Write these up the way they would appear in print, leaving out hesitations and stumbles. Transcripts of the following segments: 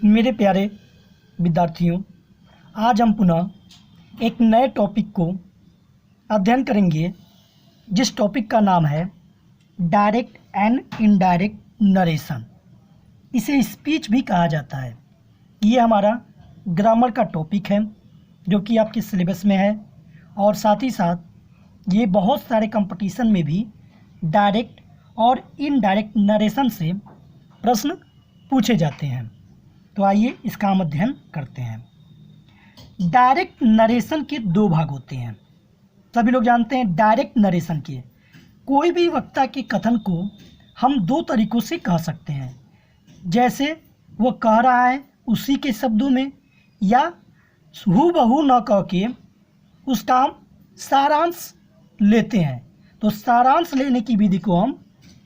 मेरे प्यारे विद्यार्थियों, आज हम पुनः एक नए टॉपिक को अध्ययन करेंगे जिस टॉपिक का नाम है डायरेक्ट एंड इनडायरेक्ट नरेशन। इसे स्पीच भी कहा जाता है। ये हमारा ग्रामर का टॉपिक है जो कि आपके सिलेबस में है और साथ ही साथ ये बहुत सारे कंपटीशन में भी डायरेक्ट और इनडायरेक्ट नरेशन से प्रश्न पूछे जाते हैं। तो आइए इसका हम अध्ययन करते हैं। डायरेक्ट नरेशन के दो भाग होते हैं। सभी लोग जानते हैं डायरेक्ट नरेशन के कोई भी वक्ता के कथन को हम दो तरीक़ों से कह सकते हैं, जैसे वो कह रहा है उसी के शब्दों में, या हूबहू न कह के उसका हम सारांश लेते हैं। तो सारांश लेने की विधि को हम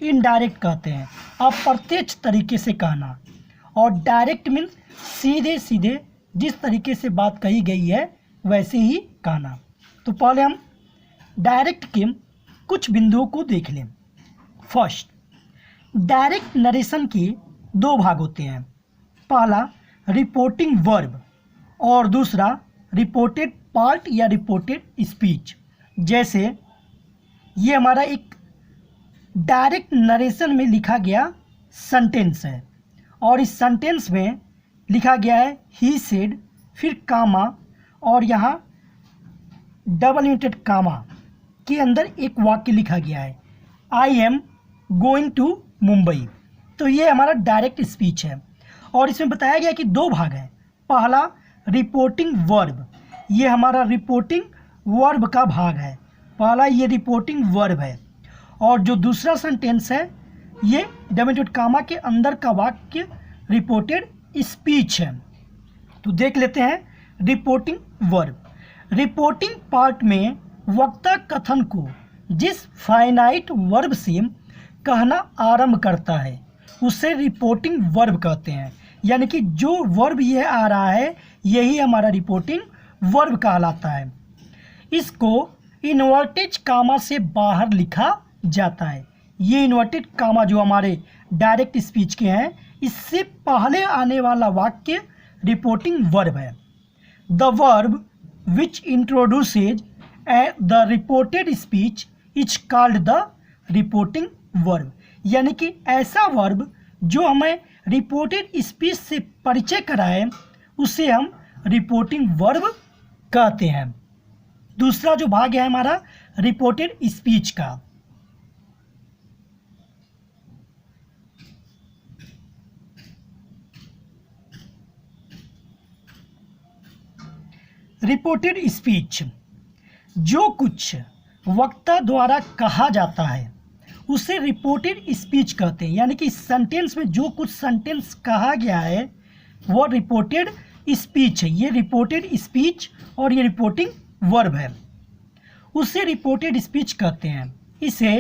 इनडायरेक्ट कहते हैं, अप्रत्यक्ष तरीके से कहना। और डायरेक्ट मीन्स सीधे सीधे जिस तरीके से बात कही गई है वैसे ही कहना। तो पहले हम डायरेक्ट के कुछ बिंदुओं को देख लें। फर्स्ट, डायरेक्ट नरेशन के दो भाग होते हैं। पहला रिपोर्टिंग वर्ब और दूसरा रिपोर्टेड पार्ट या रिपोर्टेड स्पीच। जैसे ये हमारा एक डायरेक्ट नरेशन में लिखा गया सेंटेंस है और इस सेंटेंस में लिखा गया है ही सेड, फिर कामा और यहाँ डबल इन्वर्टेड कामा के अंदर एक वाक्य लिखा गया है, I am going to Mumbai. तो ये हमारा डायरेक्ट स्पीच है और इसमें बताया गया कि दो भाग है। पहला रिपोर्टिंग वर्ब, ये हमारा रिपोर्टिंग वर्ब का भाग है। पहला ये रिपोर्टिंग वर्ब है और जो दूसरा सेंटेंस है ये डबल इन्वर्टेड कामा के अंदर का वाक्य रिपोर्टेड स्पीच है। तो देख लेते हैं रिपोर्टिंग वर्ब। रिपोर्टिंग पार्ट में वक्ता कथन को जिस फाइनाइट वर्ब से कहना आरंभ करता है उसे रिपोर्टिंग वर्ब कहते हैं। यानी कि जो वर्ब ये आ रहा है यही हमारा रिपोर्टिंग वर्ब कहलाता है। इसको इन्वर्टेड कामा से बाहर लिखा जाता है। ये इन्वर्टेड कामा जो हमारे डायरेक्ट स्पीच के हैं, इससे पहले आने वाला वाक्य रिपोर्टिंग वर्ब है। The verb which इंट्रोड्यूसेज the reported speech is called the reporting verb. यानी कि ऐसा वर्ब जो हमें रिपोर्टेड स्पीच से परिचय कराए उसे हम रिपोर्टिंग वर्ब कहते हैं। दूसरा जो भाग है हमारा रिपोर्टेड स्पीच का। रिपोर्टेड स्पीच, जो कुछ वक्ता द्वारा कहा जाता है उसे रिपोर्टेड स्पीच कहते हैं। यानी कि सेंटेंस में जो कुछ सेंटेंस कहा गया है वो रिपोर्टेड स्पीच है। ये रिपोर्टेड स्पीच और ये रिपोर्टिंग वर्ब है, उसे रिपोर्टेड स्पीच कहते हैं। इसे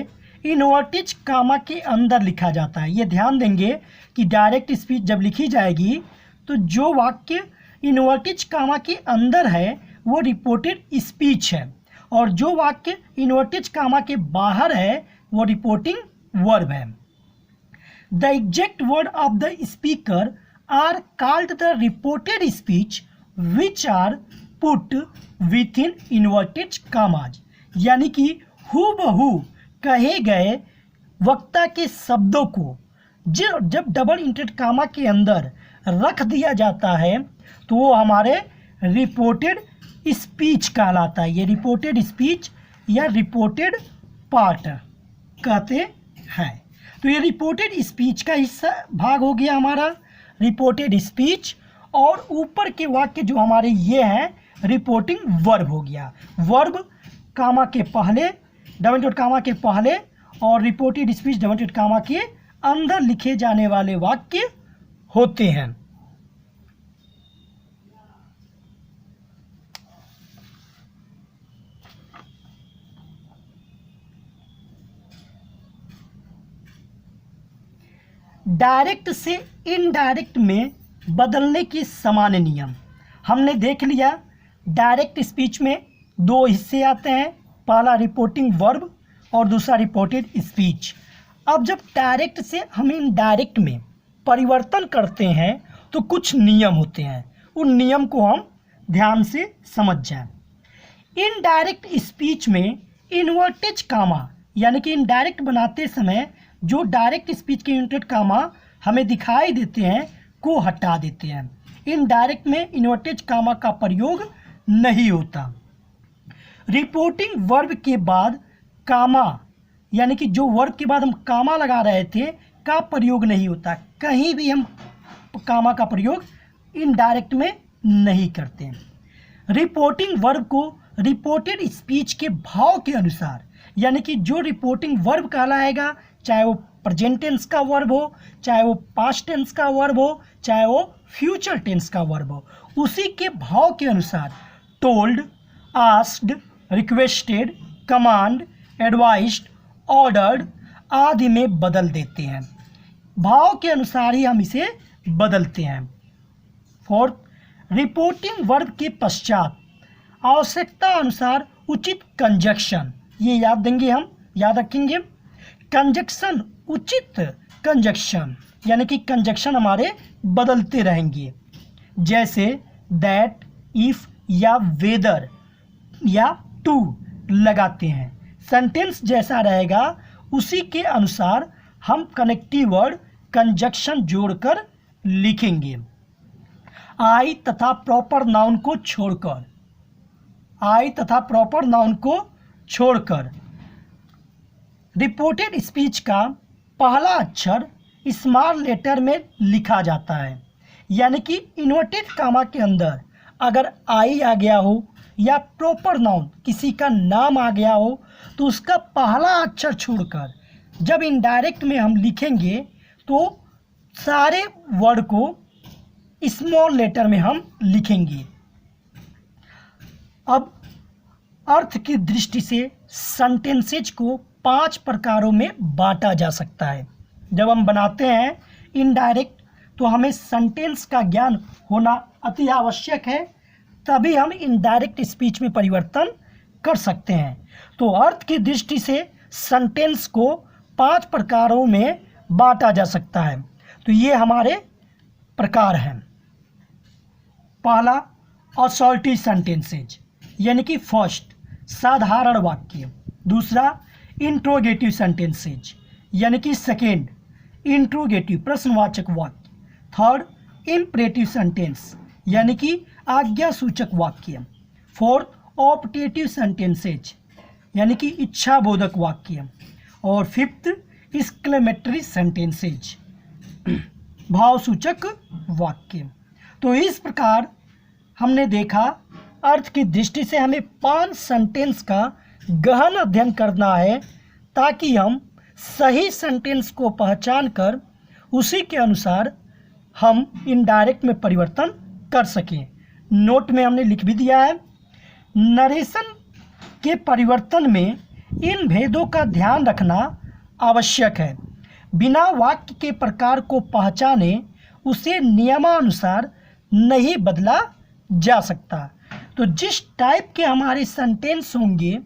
इन्वर्टेड कामा के अंदर लिखा जाता है। ये ध्यान देंगे कि डायरेक्ट स्पीच जब लिखी जाएगी तो जो वाक्य इन्वर्टेड कामा के अंदर है वो रिपोर्टेड स्पीच है और जो वाक्य इन्वर्टेड कामा के बाहर है वो रिपोर्टिंग वर्ब है। The exact word of the speaker are called the reported speech which are put with in inverted commas. यानी कि हूबहू कहे गए वक्ता के शब्दों को जब डबल इन्वर्टेड कामा के अंदर रख दिया जाता है तो वो हमारे रिपोर्टेड स्पीच कहलाता है। ये रिपोर्टेड स्पीच या रिपोर्टेड पार्ट कहते हैं। तो ये रिपोर्टेड स्पीच का हिस्सा भाग हो गया हमारा रिपोर्टेड स्पीच, और ऊपर के वाक्य जो हमारे ये हैं रिपोर्टिंग वर्ब हो गया। वर्ब कामा के पहले, डबल इन्वर्टेड कामा के पहले और reported speech double inverted comma के अंदर लिखे जाने वाले वाक्य होते हैं। डायरेक्ट से इनडायरेक्ट में बदलने के सामान्य नियम हमने देख लिया। डायरेक्ट स्पीच में दो हिस्से आते हैं, पहला रिपोर्टिंग वर्ब और दूसरा रिपोर्टेड स्पीच। अब जब डायरेक्ट से हम इनडायरेक्ट में परिवर्तन करते हैं तो कुछ नियम होते हैं, उन नियम को हम ध्यान से समझ जाएं। इनडायरेक्ट स्पीच में इन्वर्टेड कामा यानी कि इनडायरेक्ट बनाते समय जो डायरेक्ट स्पीच के इन्वर्टेड कामा हमें दिखाई देते हैं को हटा देते हैं। इनडायरेक्ट में इन्वर्टेड कामा का प्रयोग नहीं होता। रिपोर्टिंग वर्ब के बाद कामा यानी कि जो वर्ब के बाद हम कामा लगा रहे थे का प्रयोग नहीं होता। कहीं भी हम कामा का प्रयोग इनडायरेक्ट में नहीं करते। रिपोर्टिंग वर्ब को रिपोर्टेड स्पीच के भाव के अनुसार यानी कि जो रिपोर्टिंग वर्ब कहलाएगा, चाहे वो प्रेजेंट टेंस का वर्ब हो, चाहे वो पास्ट टेंस का वर्ब हो, चाहे वो फ्यूचर टेंस का वर्ब हो, उसी के भाव के अनुसार told, asked, requested, command, advised, ordered आदि में बदल देते हैं। भाव के अनुसार ही हम इसे बदलते हैं। फोर्थ, रिपोर्टिंग वर्ब के पश्चात आवश्यकता अनुसार उचित कंजक्शन, ये याद देंगे, हम याद रखेंगे। कंजक्शन, उचित कंजक्शन यानी कि कंजक्शन हमारे बदलते रहेंगे, जैसे दैट, इफ या वेदर या टू लगाते हैं। सेंटेंस जैसा रहेगा उसी के अनुसार हम कनेक्टिव वर्ड कंजक्शन जोड़कर लिखेंगे। आई तथा प्रॉपर नाउन को छोड़कर, आई तथा प्रॉपर नाउन को छोड़कर रिपोर्टेड स्पीच का पहला अक्षर स्मॉल लेटर में लिखा जाता है। यानी कि इन्वर्टेड कामा के अंदर अगर आई आ गया हो या प्रॉपर नाउन किसी का नाम आ गया हो तो उसका पहला अक्षर छोड़कर जब इनडायरेक्ट में हम लिखेंगे तो सारे वर्ड को स्मॉल लेटर में हम लिखेंगे। अब अर्थ की दृष्टि से सेंटेंसेज को 5 प्रकारों में बांटा जा सकता है। जब हम बनाते हैं इनडायरेक्ट तो हमें सेंटेंस का ज्ञान होना अति आवश्यक है, तभी हम इनडायरेक्ट स्पीच में परिवर्तन कर सकते हैं। तो अर्थ की दृष्टि से सेंटेंस को 5 प्रकारों में बांटा जा सकता है। तो ये हमारे प्रकार हैं। पहला, असॉल्टिव सेंटेंसेज यानी कि फर्स्ट साधारण वाक्य। दूसरा, इंट्रोगेटिव सेंटेंसेज यानी कि सेकेंड इंट्रोगेटिव प्रश्नवाचक वाक्य। थर्ड, इम्परेटिव सेंटेंस यानी कि आज्ञासूचक वाक्य। फोर्थ, ऑप्टेटिव सेंटेंसेज यानी कि इच्छाबोधक वाक्य। और फिफ्थ, एक्सक्लेमेटरी सेंटेंसेज भावसूचक वाक्य। तो इस प्रकार हमने देखा अर्थ की दृष्टि से हमें 5 सेंटेंस का गहन अध्ययन करना है ताकि हम सही सेंटेंस को पहचान कर उसी के अनुसार हम इनडायरेक्ट में परिवर्तन कर सकें। नोट में हमने लिख भी दिया है। नरेशन के परिवर्तन में इन भेदों का ध्यान रखना आवश्यक है। बिना वाक्य के प्रकार को पहचाने उसे नियमानुसार नहीं बदला जा सकता। तो जिस टाइप के हमारे सेंटेंस होंगे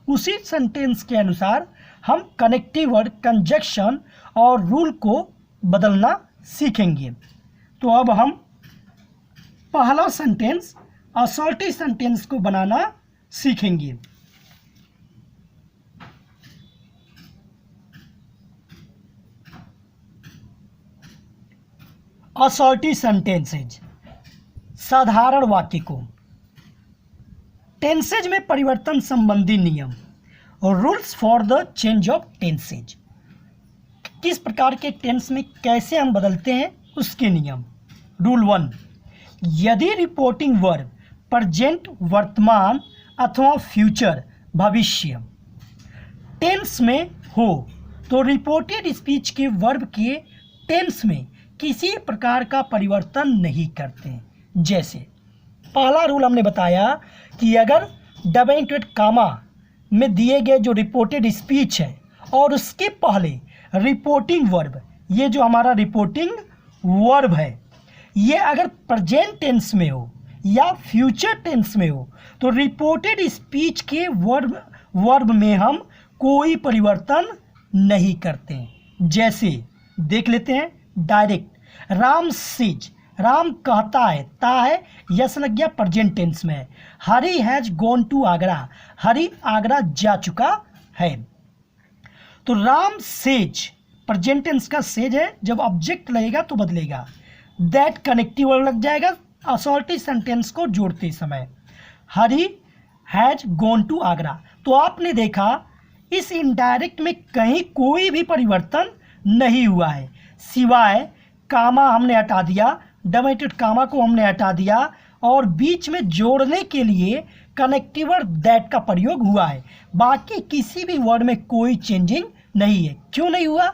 उसी सेंटेंस के अनुसार हम कनेक्टिव वर्ड, कंजक्शन और रूल को बदलना सीखेंगे। तो अब हम पहला सेंटेंस असॉल्टिव सेंटेंस को बनाना सीखेंगे। असॉल्टिव सेंटेंसेज साधारण वाक्य को टेंसेज में परिवर्तन संबंधी नियम और rules for the change of tenses, किस प्रकार के टेंस में कैसे हम बदलते हैं उसके नियम। रूल 1, यदि रिपोर्टिंग वर्ब प्रेजेंट वर्तमान अथवा फ्यूचर भविष्य टेंस में हो तो रिपोर्टेड स्पीच के वर्ब के टेंस में किसी प्रकार का परिवर्तन नहीं करते हैं। जैसे पहला रूल हमने बताया कि अगर डबल इंटरेट कामा में दिए गए जो रिपोर्टेड स्पीच है और उसके पहले रिपोर्टिंग वर्ब, ये जो हमारा रिपोर्टिंग वर्ब है ये अगर प्रेजेंट टेंस में हो या फ्यूचर टेंस में हो तो रिपोर्टेड स्पीच के वर्ब में हम कोई परिवर्तन नहीं करते हैं। जैसे देख लेते हैं डायरेक्ट, राम सेज राम कहता है, ता है, यस लग गया, प्रेजेंट टेंस में है। हरी हैज गॉन टू आगरा, हरी आगरा जा चुका है। तो राम सेज, प्रेजेंट टेंस का सेज है, जब ऑब्जेक्ट लगेगा तो बदलेगा। दैट कनेक्टिव वर्ड लग जाएगा असॉल्टी सेंटेंस को जोड़ते समय। हरी हैज गॉन टू आगरा। तो आपने देखा इस इनडायरेक्ट में कहीं कोई भी परिवर्तन नहीं हुआ है, सिवाय कामा हमने हटा दिया, डोमेटेड कामा को हमने हटा दिया, और बीच में जोड़ने के लिए कनेक्टिव वर्ड दैट का प्रयोग हुआ है। बाकी किसी भी वर्ड में कोई चेंजिंग नहीं है। क्यों नहीं हुआ?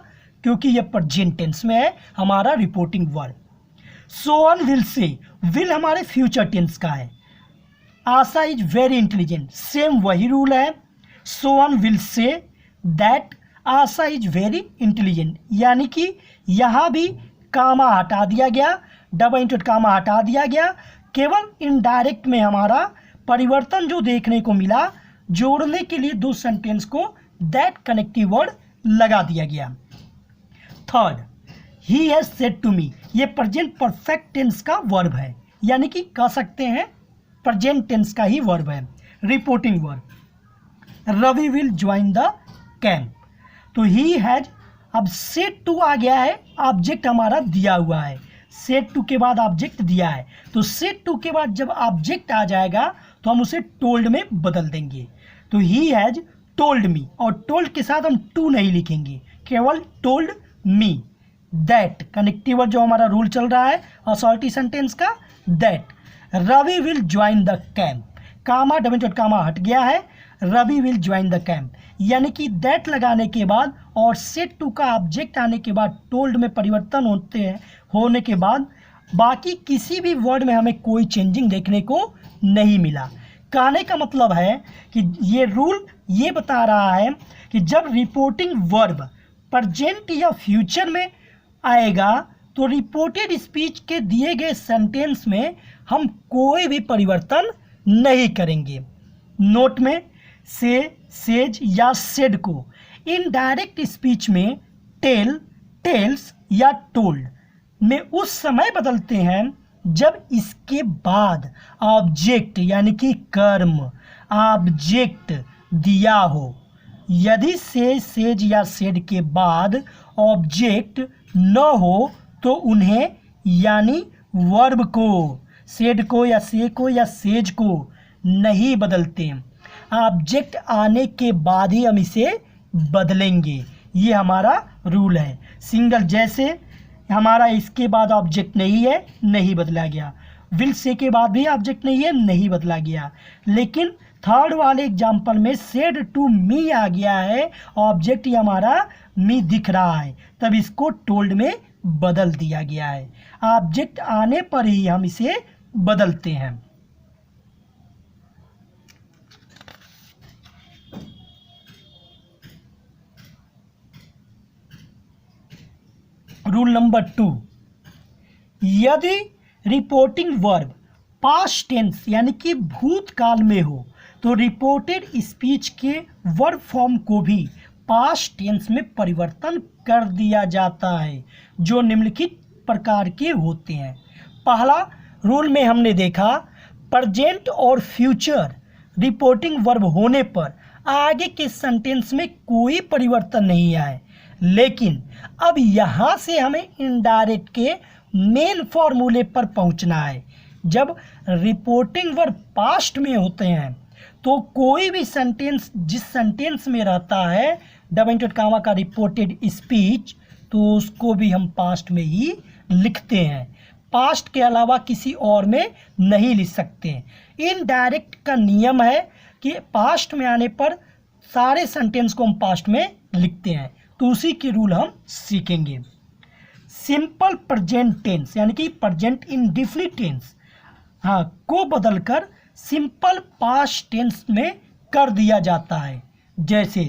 क्योंकि ये प्रेजेंट टेंस में है हमारा reporting word. Sohan will say, will हमारे फ्यूचर टेंस का है। आशा इज वेरी इंटेलिजेंट, सेम वही रूल है। Sohan will say that Asha is very intelligent, यानी कि यहाँ भी कामा हटा दिया गया, डबल इंटेड कामा हटा दिया गया। केवल इनडायरेक्ट में हमारा परिवर्तन जो देखने को मिला, जोड़ने के लिए दो सेंटेंस को दैट कनेक्टिव वर्ड लगा दिया गया। Third, he has said to me, ये प्रेजेंट परफेक्ट टेंस का वर्ब है, यानी कि कह सकते हैं प्रेजेंट टेंस का ही वर्ब है, reporting verb. Ravi will join the camp, तो ही हैज, अब सेड टू आ गया है, ऑब्जेक्ट हमारा दिया हुआ है, सेड टू के बाद ऑब्जेक्ट दिया है, तो सेड टू के बाद जब ऑब्जेक्ट आ जाएगा तो हम उसे टोल्ड में बदल देंगे। तो ही हैज टोल्ड मी, और टोल्ड के साथ हम टू नहीं लिखेंगे, केवल told me. That connective word जो हमारा रूल चल रहा है असॉल्टी सेंटेंस का, that Ravi will join the camp, comma double comma हट गया है, Ravi will join the camp, यानी कि दैट लगाने के बाद और सेड टू का ऑब्जेक्ट आने के बाद टोल्ड में परिवर्तन होने के बाद बाकी किसी भी वर्ड में हमें कोई चेंजिंग देखने को नहीं मिला। कहने का मतलब है कि ये रूल ये बता रहा है कि जब रिपोर्टिंग वर्ब प्रेजेंट या फ्यूचर में आएगा तो रिपोर्टेड स्पीच के दिए गए सेंटेंस में हम कोई भी परिवर्तन नहीं करेंगे। नोट में से, सेज या सेड को इनडायरेक्ट स्पीच में टेल, टेल्स या टोल्ड में उस समय बदलते हैं जब इसके बाद ऑब्जेक्ट यानी कि कर्म ऑब्जेक्ट दिया हो। यदि से, सेज या सेड के बाद ऑब्जेक्ट न हो तो उन्हें यानी वर्ब को, सेड को या से को या सेज को नहीं बदलते, ऑब्जेक्ट आने के बाद ही हम इसे बदलेंगे। ये हमारा रूल है। सिंगल जैसे हमारा इसके बाद ऑब्जेक्ट नहीं है, नहीं बदला गया। विल से के बाद भी ऑब्जेक्ट नहीं है, नहीं बदला गया। लेकिन थर्ड वाले एग्जाम्पल में सेड टू मी आ गया है, ऑब्जेक्ट ही हमारा मी दिख रहा है, तब इसको टोल्ड में बदल दिया गया है। ऑब्जेक्ट आने पर ही हम इसे बदलते हैं। रूल नंबर 2, यदि रिपोर्टिंग वर्ब पास्ट टेंस यानी कि भूतकाल में हो तो रिपोर्टेड स्पीच के वर्ब फॉर्म को भी पास्ट टेंस में परिवर्तन कर दिया जाता है, जो निम्नलिखित प्रकार के होते हैं। पहला रूल में हमने देखा प्रेजेंट और फ्यूचर रिपोर्टिंग वर्ब होने पर आगे के सेंटेंस में कोई परिवर्तन नहीं आए, लेकिन अब यहाँ से हमें इनडायरेक्ट के मेन फॉर्मूले पर पहुँचना है। जब रिपोर्टिंग वर्ब पास्ट में होते हैं तो कोई भी सेंटेंस जिस सेंटेंस में रहता है डबल इंटेड कामा का रिपोर्टेड स्पीच, तो उसको भी हम पास्ट में ही लिखते हैं, पास्ट के अलावा किसी और में नहीं लिख सकते। इनडायरेक्ट का नियम है कि पास्ट में आने पर सारे सेंटेंस को हम पास्ट में लिखते हैं, तो उसी के रूल हम सीखेंगे। सिंपल प्रेजेंट टेंस यानी कि प्रेजेंट इंडेफिनिट टेंस को बदलकर सिंपल पास्ट टेंस में कर दिया जाता है। जैसे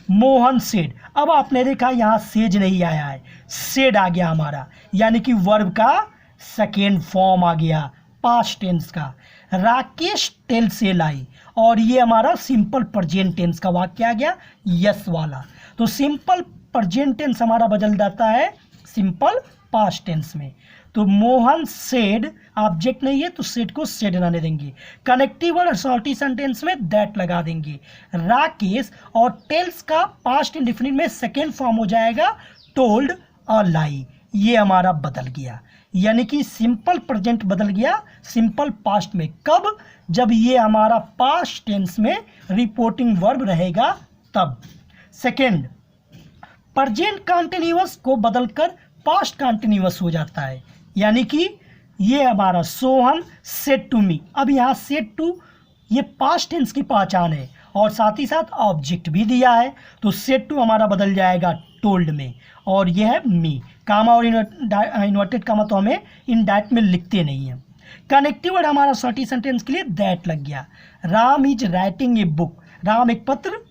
मोहन सेड, अब आपने देखा यहाँ सेज नहीं आया है, सेड आ गया हमारा, यानी कि वर्ब का सेकेंड फॉर्म आ गया पास्ट टेंस का। राकेश टेल से लाई, और ये हमारा सिंपल प्रेजेंट टेंस का वाक्य आ गया यस वाला। तो सिंपल प्रेजेंट टेंस हमारा बदल जाता है सिंपल पास्ट टेंस में। तो मोहन सेड, ऑब्जेक्ट नहीं है तो सेड को सेड रहने देंगे। कनेक्टिव और असॉर्टी सेंटेंस में दैट लगा देंगे। राकेश और टेल्स का पास्ट इंडेफिनिट में सेकेंड फॉर्म हो जाएगा टोल्ड और लाई। ये हमारा बदल गया, यानी कि सिंपल प्रेजेंट बदल गया सिंपल पास्ट में। कब? जब ये हमारा पास्ट टेंस में रिपोर्टिंग वर्ब रहेगा तब। सेकेंड, प्रेजेंट कंटिन्यूअस को बदलकर पास्ट कंटिन्यूअस हो जाता है, यानी कि ये हमारा सोहन सेड टू मी। अब यहाँ सेड टू ये पास्ट टेंस की पहचान है और साथ ही साथ ऑब्जेक्ट भी दिया है, तो सेड टू हमारा बदल जाएगा टोल्ड में, और यह है मी। कामा और इन्वर्टेड कामा तो हमें इनडायरेक्ट में लिखते नहीं हैं। कनेक्टिव वर्ड हमारा शॉर्टी सेंटेंस के लिए दैट लग गया। Ram is writing a book, Ram एक पत्र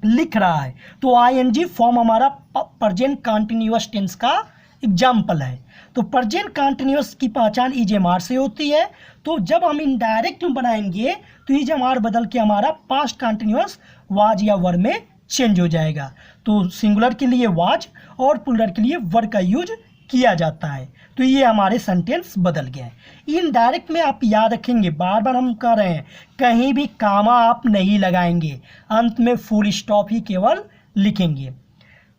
लिख रहा है, तो आईएनजी फॉर्म हमारा प्रेजेंट कंटिन्यूअस टेंस का एग्जाम्पल है। तो प्रेजेंट कंटिन्यूअस की पहचान इज एम आर से होती है, तो जब हम इनडायरेक्ट बनाएंगे तो इज एम आर बदल के हमारा पास्ट कंटिन्यूअस वाज या वर में चेंज हो जाएगा। तो सिंगुलर के लिए वाज और प्लूरल के लिए वर का यूज किया जाता है। तो ये हमारे सेंटेंस बदल गए हैं। इनडायरेक्ट में आप याद रखेंगे, बार बार हम कह रहे हैं, कहीं भी कामा आप नहीं लगाएंगे, अंत में फुल स्टॉप ही केवल लिखेंगे।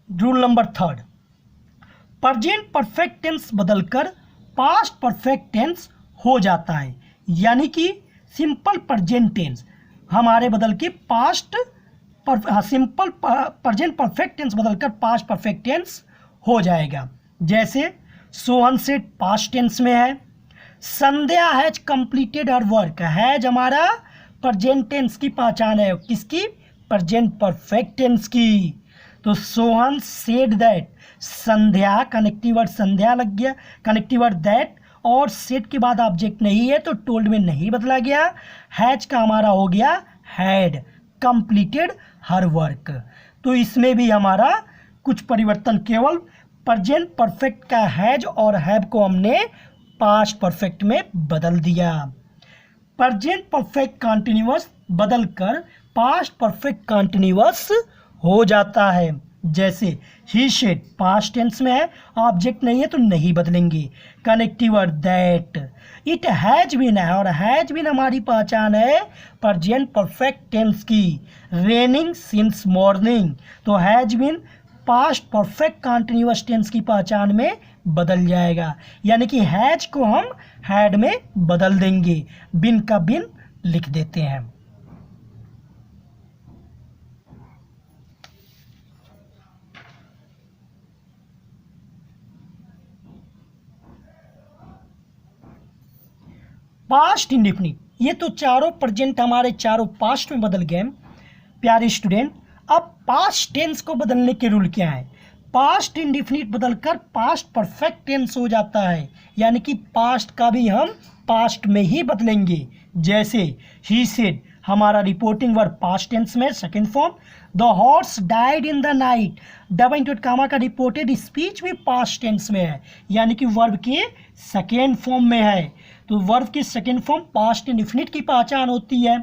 Rule number third, present perfect tense बदलकर पास्ट परफेक्ट टेंस हो जाता है, यानी कि सिंपल प्रेजेंट टेंस हमारे बदल के सिंपल प्रेजेंट परफेक्ट टेंस बदलकर पास्ट परफेक्ट टेंस हो जाएगा। जैसे सोहन सेड पास्ट टेंस में है, Sandhya has completed her work, has हमारा प्रेजेंट टेंस की पहचान है, किसकी? प्रेजेंट परफेक्ट टेंस की। तो Sohan said that, Sandhya connective word Sandhya लग गया, कनेक्टिव वर्ड दैट, और सेड के बाद ऑब्जेक्ट नहीं है तो टोल्ड में नहीं बदला गया। हैज का हमारा हो गया हैड कंप्लीटेड हर वर्क। तो इसमें भी हमारा कुछ परिवर्तन, केवल प्रेजेंट परफेक्ट का हैज और हैव को हमने पास्ट परफेक्ट में बदल दिया। प्रेजेंट परफेक्ट कंटिन्यूअस बदलकर पास्ट परफेक्ट कंटिन्यूअस हो जाता है। जैसे ही सेड पास्ट टेंस में है, ऑब्जेक्ट नहीं है तो नहीं बदलेंगे। Connective word that, it has been है और हैज बीन हमारी पहचान है प्रेजेंट परफेक्ट टेंस की। रेनिंग सिंस मॉर्निंग, तो has been past perfect continuous tense की पहचान में बदल जाएगा, यानी कि हैज को हम हैड में बदल देंगे, बिन का बिन लिख देते हैं। पास्ट इंडेफिनिट, ये तो चारों प्रेजेंट हमारे चारों पास्ट में बदल गए प्यारे स्टूडेंट। अब पास्ट टेंस को बदलने के रूल क्या है? पास्ट इंडेफिनिट बदलकर पास्ट परफेक्ट टेंस हो जाता है, यानी कि पास्ट का भी हम पास्ट में ही बदलेंगे। जैसे ही सेड हमारा रिपोर्टिंग वर्ब पास्ट टेंस में second form. The horse died in the night, double into comma का रिपोर्टेड स्पीच भी पास्ट टेंस में है, यानी कि वर्ब के सेकेंड फॉर्म में है। तो वर्ब की सेकेंड फॉर्म पास्ट इंडेफिनिट की पहचान होती है।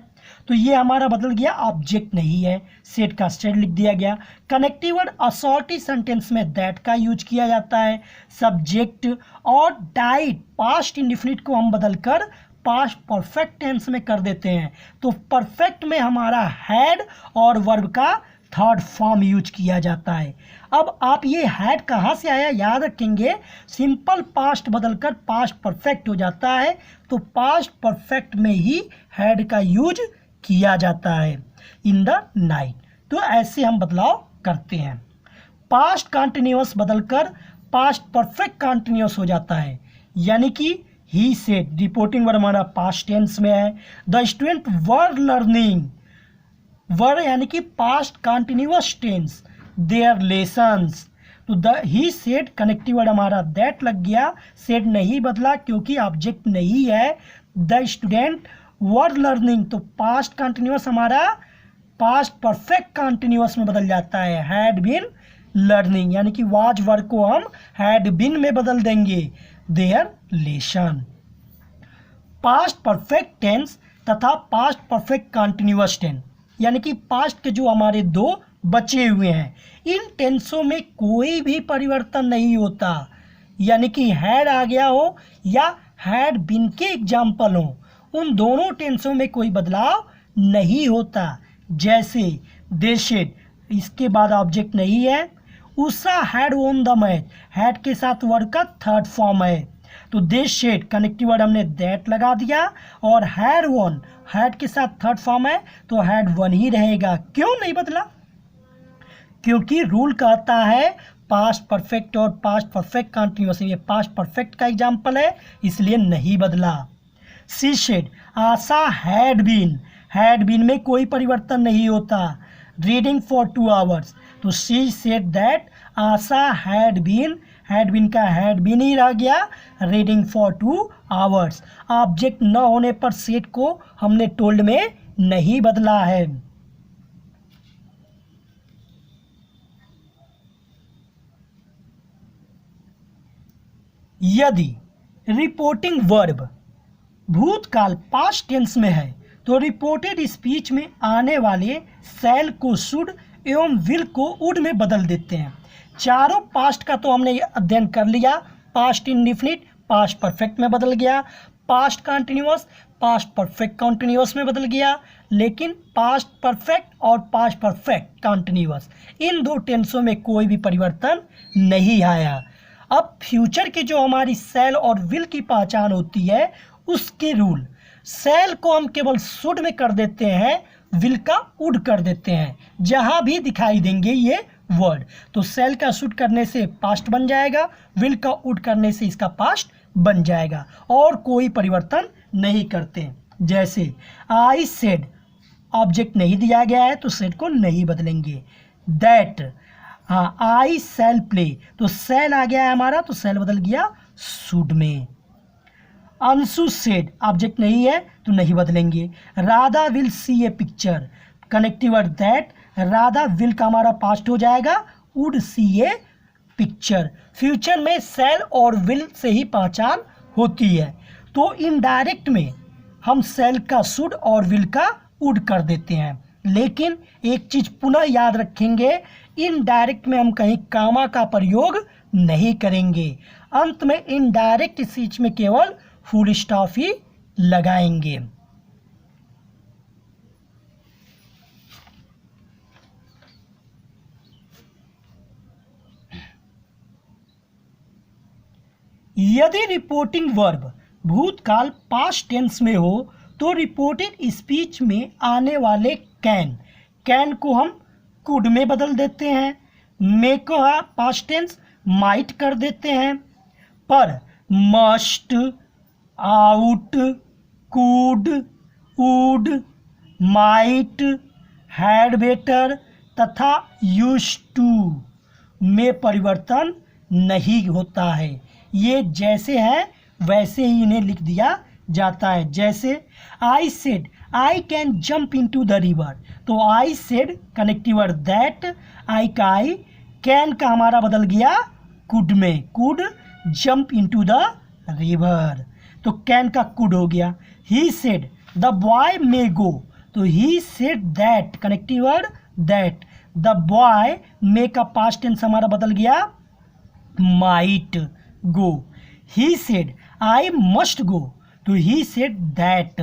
तो ये हमारा बदल गया, ऑब्जेक्ट नहीं है, सेड का सेड लिख दिया गया। कनेक्टिव वर्ड असॉर्टी सेंटेंस में दैट का यूज किया जाता है। सब्जेक्ट और डाइड पास्ट इंडेफिनिट को हम बदलकर पास्ट परफेक्ट टेंस में कर देते हैं। तो परफेक्ट में हमारा हैड और वर्ब का थर्ड फॉर्म यूज किया जाता है। अब आप ये हैड कहाँ से आया याद रखेंगे, सिंपल पास्ट बदलकर पास्ट परफेक्ट हो जाता है, तो पास्ट परफेक्ट में ही हैड का यूज किया जाता है। इन द नाइट, तो ऐसे हम बदलाव करते हैं। पास्ट कंटिन्यूअस बदलकर पास्ट परफेक्ट कंटिन्यूअस हो जाता है, यानी कि ही सेड रिपोर्टिंग वर्ब हमारा पास्ट टेंस में है। The student were learning, were यानी कि past continuous tense, their lessons. तो the he said connective word हमारा दैट लग गया, सेड नहीं बदला क्योंकि ऑब्जेक्ट नहीं है। द स्टूडेंट वर लर्निंग, तो पास्ट कंटिन्यूअस हमारा पास्ट परफेक्ट कंटिन्यूअस में बदल जाता है, हैड बीन लर्निंग, यानी कि वाज वर्ब को हम हैड बीन में बदल देंगे, their lesson. Past perfect tense तथा पास्ट परफेक्ट कंटिन्यूअस टेंस, यानी कि पास्ट के जो हमारे दो बचे हुए हैं, इन टेंसों में कोई भी परिवर्तन नहीं होता, यानी कि हैड आ गया हो या हैड बीन के एग्जाम्पल हो, उन दोनों टेंसों में कोई बदलाव नहीं होता। जैसे दे शेड, इसके बाद ऑब्जेक्ट नहीं है। Usha had won the match, had के साथ वर्ड का थर्ड फॉर्म है, तो दे शेड कनेक्टिव वर्ड हमने दैट लगा दिया, और हैड वोन, हैड के साथ थर्ड फॉर्म है तो हैड वन ही रहेगा। क्यों नहीं बदला? क्योंकि रूल कहता है पास्ट परफेक्ट और पास्ट परफेक्ट कंटिन्यूअस, ये पास्ट परफेक्ट का एग्जाम्पल है, इसलिए नहीं बदला। She said, Asha had been में कोई परिवर्तन नहीं होता। रीडिंग फॉर 2 आवर्स, तो she said that Asha had been का हैड बीन ही रह गया। रीडिंग फॉर 2 आवर्स, ऑब्जेक्ट न होने पर सेड को हमने टोल्ड में नहीं बदला है। यदि रिपोर्टिंग वर्ब भूतकाल पास्ट टेंस में है तो रिपोर्टेड स्पीच में आने वाले शैल को शुड एवं विल को वुड में बदल देते हैं। चारों पास्ट का तो हमने अध्ययन कर लिया। पास्ट इंडिफिनिट पास्ट परफेक्ट में बदल गया, past continuous past perfect continuous में बदल गया, लेकिन पास्ट परफेक्ट और पास्ट परफेक्ट कंटिन्यूअस इन दो टेंसों में कोई भी परिवर्तन नहीं आया। अब फ्यूचर की जो हमारी शैल और विल की पहचान होती है उसके रूल, शैल को हम केवल शुड में कर देते हैं, विल का वुड कर देते हैं। जहां भी दिखाई देंगे ये वर्ड, तो शैल का शुड करने से पास्ट बन जाएगा, विल का वुड करने से इसका पास्ट बन जाएगा, और कोई परिवर्तन नहीं करते। जैसे आई सेड, ऑब्जेक्ट नहीं दिया गया है तो सेड को नहीं बदलेंगे। दैट, हाँ आई शैल प्ले, तो शैल आ गया है हमारा तो शैल बदल गया शुड में। अंशु सेड, ऑब्जेक्ट नहीं है तो नहीं बदलेंगे। Radha will see A picture, connective word that, Radha will का हमारा पास्ट हो जाएगा, would see A picture. Future में शैल और विल से ही पहचान होती है, तो इनडायरेक्ट में हम शैल का शुड और विल का वुड कर देते हैं। लेकिन एक चीज पुनः याद रखेंगे, इनडायरेक्ट में हम कहीं कामा का प्रयोग नहीं करेंगे। अंत में इनडायरेक्ट स्पीच में केवल फुल स्टॉप ही लगाएंगे। यदि रिपोर्टिंग वर्ब भूतकाल पास्ट टेंस में हो तो रिपोर्टेड स्पीच में आने वाले कैन को हम कुड में बदल देते हैं, मे को पास्ट टेंस माइट कर देते हैं, पर must, ought, could, would, might, had better तथा यूज्ड टू में परिवर्तन नहीं होता है। ये जैसे हैं वैसे ही इन्हें लिख दिया जाता है। जैसे I said I can jump into the river, तो I said connective word that, I का आई, कैन का हमारा बदल गया कुड में, could jump into the river, तो कैन का कुड हो गया। He said the boy may go, तो he said that connective word that, the boy may का पास्ट टेंस हमारा बदल गया might go. He said I must go, तो ही सेड दैट,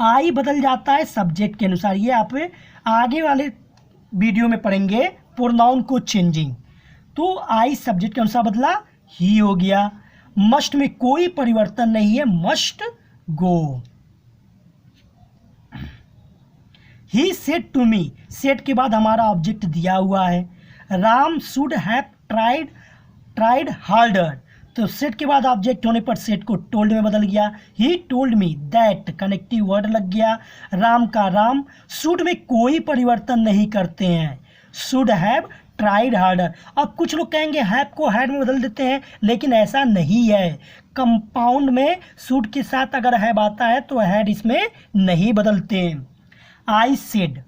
आई बदल जाता है सब्जेक्ट के अनुसार। ये आप आगे वाले वीडियो में पढ़ेंगे प्रोनाउन को चेंजिंग। तो आई सब्जेक्ट के अनुसार बदला, ही हो गया। मस्ट में कोई परिवर्तन नहीं है, must go. He said to me, said के बाद हमारा ऑब्जेक्ट दिया हुआ है। Ram should have tried harder, तो सेड के बाद ऑब्जेक्ट होने पर सेड को टोल्ड में बदल गया। He told me that, connective word लग गया। राम का राम, शुड में कोई परिवर्तन नहीं करते हैं, शुड हैव ट्राइड हार्डर। अब कुछ लोग कहेंगे हैव को हैड में बदल देते हैं, लेकिन ऐसा नहीं है। कंपाउंड में शुड के साथ अगर हैव आता है तो हैड इसमें नहीं बदलते। I said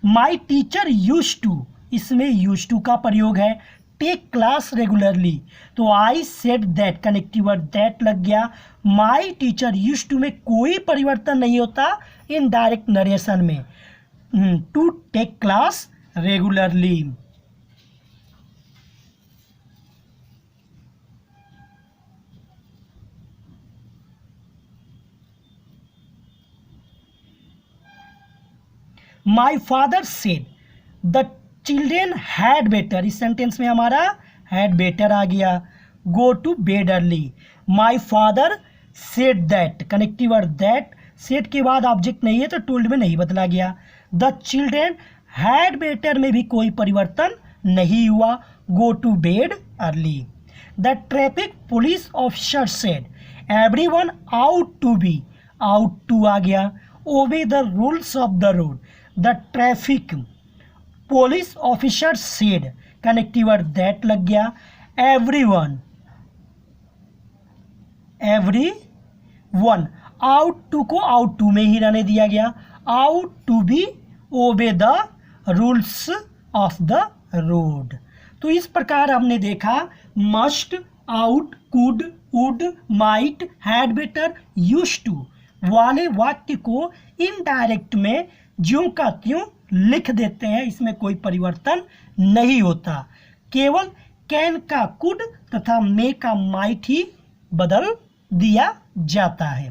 my teacher use to, इसमें यूज टू का प्रयोग है। टेक क्लास रेगुलरली, तो I said that connective word that लग गया। माई टीचर यूज टू में कोई परिवर्तन नहीं होता इनडायरेक्ट नरेशन में, to take class regularly. My father said the children had better, इस सेंटेंस में हमारा हैड बेटर आ गया। Go to bed early, my father said that, connective word that, said के बाद ऑब्जेक्ट नहीं है तो टोल्ड में नहीं बदला गया। द चिल्ड्रेन हैड बेटर में भी कोई परिवर्तन नहीं हुआ। Go to bed early. The traffic police officer said everyone ought to be, ought to आ गया। Obey the rules of the road, the traffic police officer said, connective word that लग गया। एवरीवन, एवरीवन, आउट टू को ought to में ही रहने दिया गया। Ought to be obey the rules of the road. तो इस प्रकार हमने देखा must, ought, could, would, might, had better, used to वाले वाक्य को इनडायरेक्ट में ज्यों का त्यों लिख देते हैं, इसमें कोई परिवर्तन नहीं होता, केवल कैन का कुड तथा मे का माइट ही बदल दिया जाता है।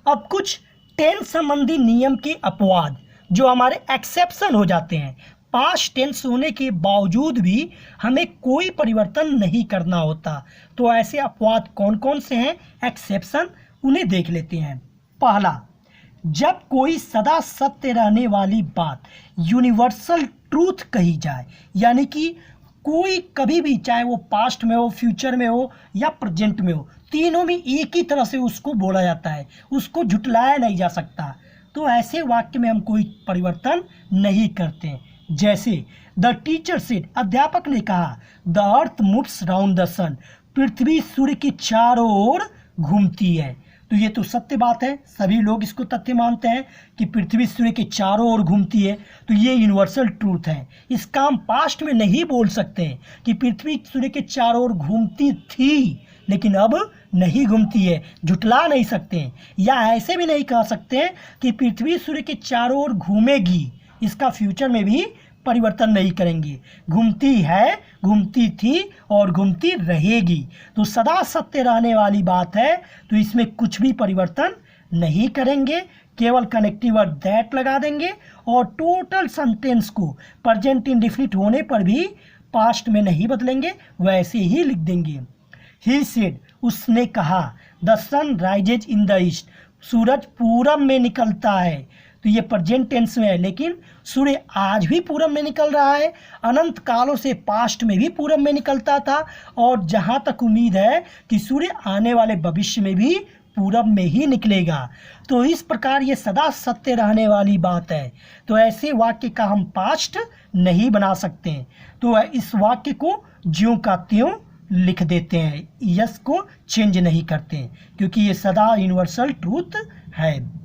अब कुछ टेंस संबंधी नियम के अपवाद जो हमारे एक्सेप्शन हो जाते हैं। पास्ट टेंस होने के बावजूद भी हमें कोई परिवर्तन नहीं करना होता, तो ऐसे अपवाद कौन कौन से हैं, एक्सेप्शन, उन्हें देख लेते हैं। पहला, जब कोई सदा सत्य रहने वाली बात, यूनिवर्सल ट्रूथ कही जाए, यानी कि कोई कभी भी, चाहे वो पास्ट में हो, फ्यूचर में हो या प्रेजेंट में हो, तीनों में एक ही तरह से उसको बोला जाता है, उसको झुटलाया नहीं जा सकता, तो ऐसे वाक्य में हम कोई परिवर्तन नहीं करते। जैसे द टीचर सेड, अध्यापक ने कहा, the earth moves round the sun, पृथ्वी सूर्य के चारों ओर घूमती है। तो ये तो सत्य बात है, सभी लोग इसको तथ्य मानते हैं कि पृथ्वी सूर्य के चारों ओर घूमती है, तो ये यूनिवर्सल ट्रूथ है। इसका हम पास्ट में नहीं बोल सकते कि पृथ्वी सूर्य के चारों ओर घूमती थी लेकिन अब नहीं घूमती है, झुटला नहीं सकते। या ऐसे भी नहीं कह सकते कि पृथ्वी सूर्य के चारों ओर घूमेगी, इसका फ्यूचर में भी परिवर्तन नहीं करेंगे। घूमती है, घूमती थी और घूमती रहेगी, तो सदा सत्य रहने वाली बात है, तो इसमें कुछ भी परिवर्तन नहीं करेंगे, केवल कनेक्टिव वर्ड दैट लगा देंगे और टोटल सेंटेंस को प्रेजेंट इंडेफिनिट होने पर भी पास्ट में नहीं बदलेंगे, वैसे ही लिख देंगे। ही सेड, उसने कहा, the sun rises in the east, सूरज पूरब में निकलता है, तो ये प्रेजेंट टेंस में है, लेकिन सूर्य आज भी पूरब में निकल रहा है, अनंत कालों से पास्ट में भी पूरब में निकलता था, और जहाँ तक उम्मीद है कि सूर्य आने वाले भविष्य में भी पूरब में ही निकलेगा। तो इस प्रकार ये सदा सत्य रहने वाली बात है, तो ऐसे वाक्य का हम पास्ट नहीं बना सकते, तो इस वाक्य को ज्यों का त्यों लिख देते हैं, यस को चेंज नहीं करते, क्योंकि ये सदा यूनिवर्सल ट्रूथ है।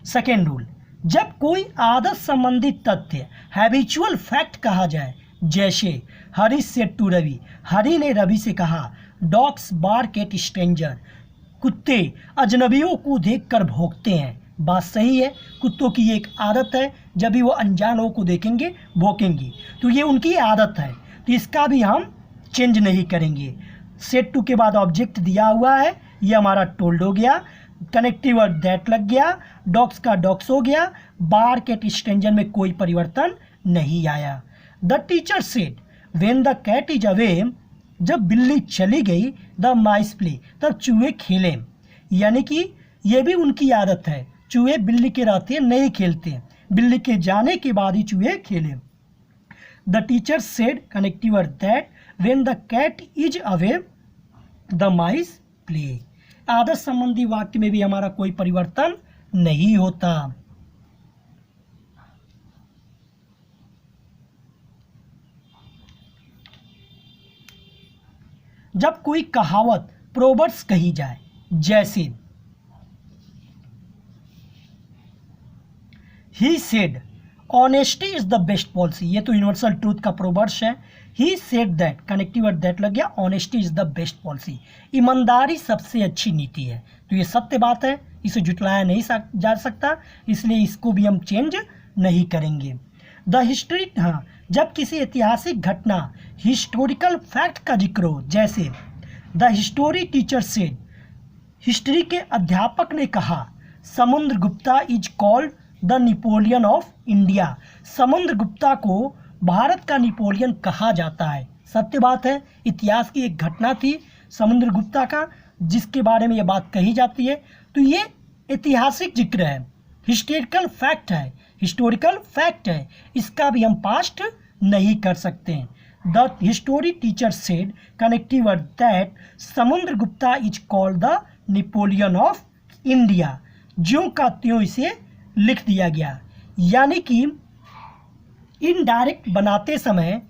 सेकेंड रूल, जब कोई आदत संबंधी तथ्य हैबिचुअल फैक्ट कहा जाए, जैसे हरी सेड टू रवि, हरी ने रवि से कहा, डॉग्स बार्क एट स्ट्रेंजर, कुत्ते अजनबियों को देखकर भौंकते हैं। बात सही है, कुत्तों की एक आदत है, जब भी वो अनजान लोगों को देखेंगे भौंकेंगी, तो ये उनकी आदत है, तो इसका भी हम चेंज नहीं करेंगे। सेड टू के बाद ऑब्जेक्ट दिया हुआ है, ये हमारा टोल्ड हो गया, कनेक्टिव वर्ड दैट लग गया, डॉग्स का डॉग्स हो गया, बार्क एट स्ट्रेंजर में कोई परिवर्तन नहीं आया। The teacher said when the cat is away, जब बिल्ली चली गई, द माइस प्ले, तब चूहे खेले, यानी कि ये भी उनकी आदत है, चूहे बिल्ली के रहते नहीं खेलते, बिल्ली के जाने के बाद ही चूहे खेले। The teacher said, connective word that, when the cat is away the mice play. आदत संबंधी वाक्य में भी हमारा कोई परिवर्तन नहीं होता। जब कोई कहावत प्रोवर्ब्स कही जाए, जैसे ही said honesty is the best policy, ये तो यूनिवर्सल ट्रूथ का प्रोवर्ब्स है। ही said that, connective word that लग गया, honesty is the best policy, ईमानदारी सबसे अच्छी नीति है, तो ये सत्य बात है, इसे झुटलाया नहीं जा सकता, इसलिए इसको भी हम चेंज नहीं करेंगे। द हिस्ट्री, हाँ, जब किसी ऐतिहासिक घटना हिस्टोरिकल फैक्ट का जिक्र हो, जैसे the history teacher said history के अध्यापक ने कहा Samudragupta is called the Napoleon of India. Samudragupta को भारत का नेपोलियन कहा जाता है। सत्य बात है, इतिहास की एक घटना थी समुद्रगुप्ता का जिसके बारे में ये बात कही जाती है। तो ये ऐतिहासिक जिक्र है, हिस्टोरिकल फैक्ट है, इसका भी हम पास्ट नहीं कर सकते। The history teacher said connective that Samudragupta is called the Napoleon of India. ज्यों का त्यों इसे लिख दिया गया, यानी कि इनडायरेक्ट बनाते समय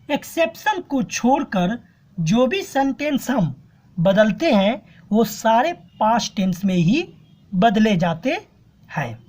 एक्सेप्शन को छोड़कर जो भी सेंटेंस हम बदलते हैं वो सारे पास्ट टेंस में ही बदले जाते हैं।